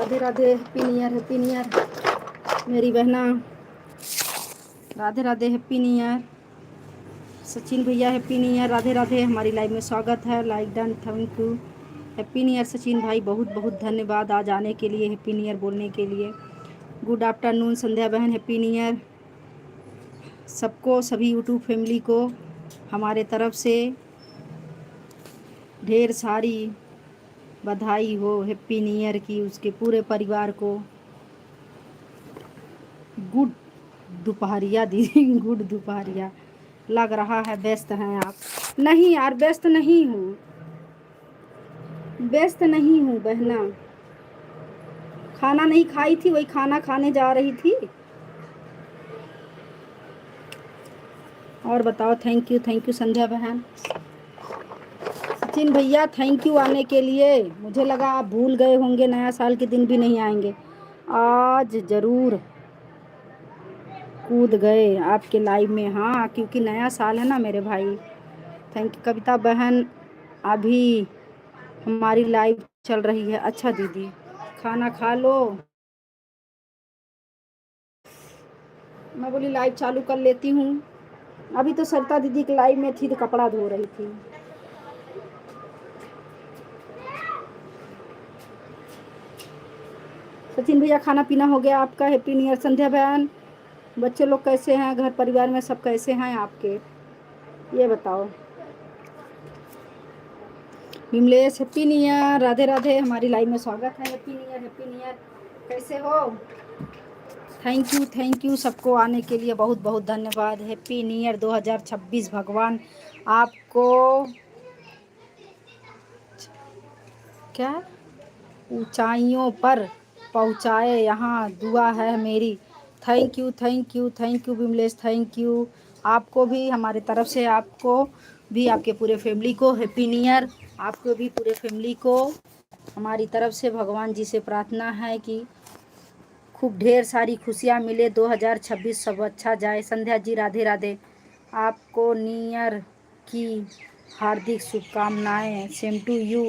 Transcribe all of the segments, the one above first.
Radhe Radhe, happy new year, happy new year मेरी बहना। Radhe Radhe, happy new year Sachin भैया, happy new year. Radhe Radhe, हमारी लाइव में स्वागत है। Like done, thank you. Happy new year Sachin भाई, बहुत बहुत धन्यवाद आज आने के लिए, हैप्पी न्यू ईयर बोलने के लिए। गुड आफ्टरनून संध्या बहन, हैप्पी न्यू ईयर सबको, सभी यूट्यूब फैमिली को हमारे तरफ से ढेर सारी बधाई हो हैप्पी न्यू ईयर की, उसके पूरे परिवार को। गुड दोपहरिया दीदी, गुड दोपहरिया। लग रहा है व्यस्त हैं आप। नहीं यार, व्यस्त नहीं हूँ, व्यस्त नहीं हूँ बहना। खाना नहीं खाई थी, वही खाना खाने जा रही थी। और बताओ। थैंक यू संध्या बहन। सचिन भैया थैंक यू आने के लिए। मुझे लगा आप भूल गए होंगे, नया साल के दिन भी नहीं आएंगे। आज ज़रूर कूद गए आपके लाइव में। हाँ, क्योंकि नया साल है ना मेरे भाई। थैंक यू कविता बहन। अभी हमारी लाइव चल रही है। अच्छा दीदी, खाना खा लो। मैं बोली लाइव चालू कर लेती हूँ। अभी तो सरिता दीदी की लाइव में थी तो कपड़ा धो रही थी। सचिन भैया खाना पीना हो गया आपका? हैप्पी न्यू ईयर संध्या बहन। बच्चे लोग कैसे हैं? घर परिवार में सब कैसे हैं आपके, ये बताओ। Vimlesh happy new year. Radhe Radhe, हमारी लाइव में स्वागत है। Happy new year, happy new year. कैसे हो? थैंक यू सबको आने के लिए, बहुत बहुत धन्यवाद। Happy new year 2026। भगवान आपको क्या ऊंचाइयों पर पहुंचाए, यहाँ दुआ है मेरी। Thank you Vimlesh, thank you. आपको भी हमारे तरफ से, आपको भी, आपके पूरे फैमिली को हैप्पी न्यू ईयर। आपको भी पूरे फैमिली को हमारी तरफ से भगवान जी से प्रार्थना है कि खूब ढेर सारी खुशियाँ मिले। 2026 सब अच्छा जाए। संध्या जी राधे राधे, आपको न्यू ईयर की हार्दिक शुभकामनाएं। Same to you.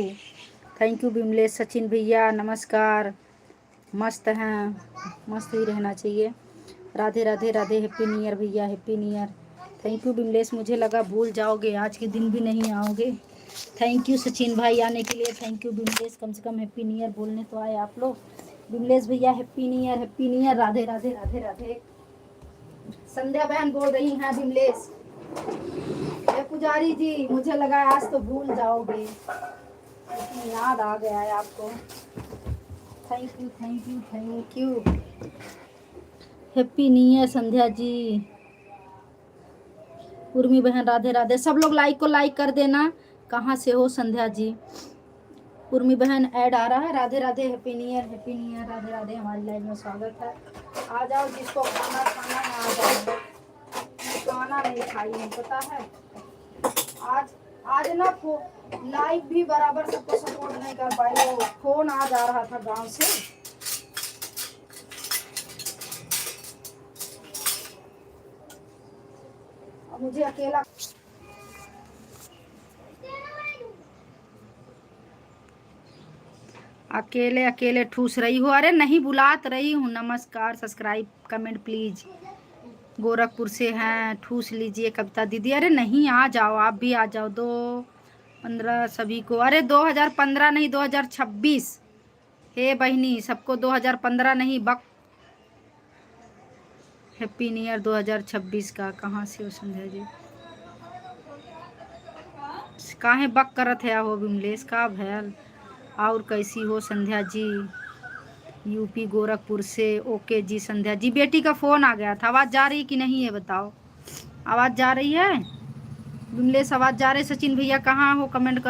Thank you Vimlesh. Sachin भैया नमस्कार। मस्त हैं, मस्त ही रहना चाहिए। Radhe Radhe Radhe, happy new year भैया, happy new year. Thank you Vimlesh, मुझे लगा भूल जाओगे, आज के दिन भी नहीं आओगे। थैंक यू सचिन भाई आने के लिए। थैंक यू विमलेश, कम से कम हैप्पी न्यू ईयर बोलने तो आए आप लोग। विमलेश भैया happy new year, happy new year. Radhe Radhe Radhe Radhe. Sandhya बहन बोल रही हैं विमलेश। पुजारी जी, मुझे लगा आज तो भूल जाओगे, लेकिन याद आ गया है आपको। Thank you. Happy new year Sandhya ji. Urmi बहन राधे राधे। सब लोग लाइक को लाइक कर देना। कहाँ से हो संध्या जी? उर्मी बहन ऐड आ रहा है। Radhe Radhe, happy new year, happy new year. Radhe Radhe, हमारी लाइव में स्वागत है। आ जाओ, जिसको खाना खाना है आ जाओ। खाना नहीं खाई हूँ, पता है। आज ना लाइव भी बराबर सबको सपोर्ट नहीं कर पाई। वो फोन आज आ रहा था गांव से। अब मुझे अकेले ठूस रही हो? अरे नहीं, बुलात रही हूँ। नमस्कार, सब्सक्राइब कमेंट प्लीज। गोरखपुर से हैं, ठूस लीजिए कविता दीदी। अरे नहीं, आ जाओ, आप भी आ जाओ। 2015 सभी को। अरे 2015 नहीं, 2026। हे बहनी, सबको 2015 नहीं, बक हैप्पी न्यू ईयर 2026 का। कहाँ से हो संध्या जी? काहे बक करत है हो विमलेश का भैल? और कैसी हो संध्या जी? यूपी गोरखपुर से। ओके जी संध्या जी। बेटी का फोन आ गया था। आवाज़ जा रही कि नहीं है बताओ? आवाज़ जा रही है विमलेश? आवाज़ जा रही? सचिन भैया कहाँ हो? कमेंट कर।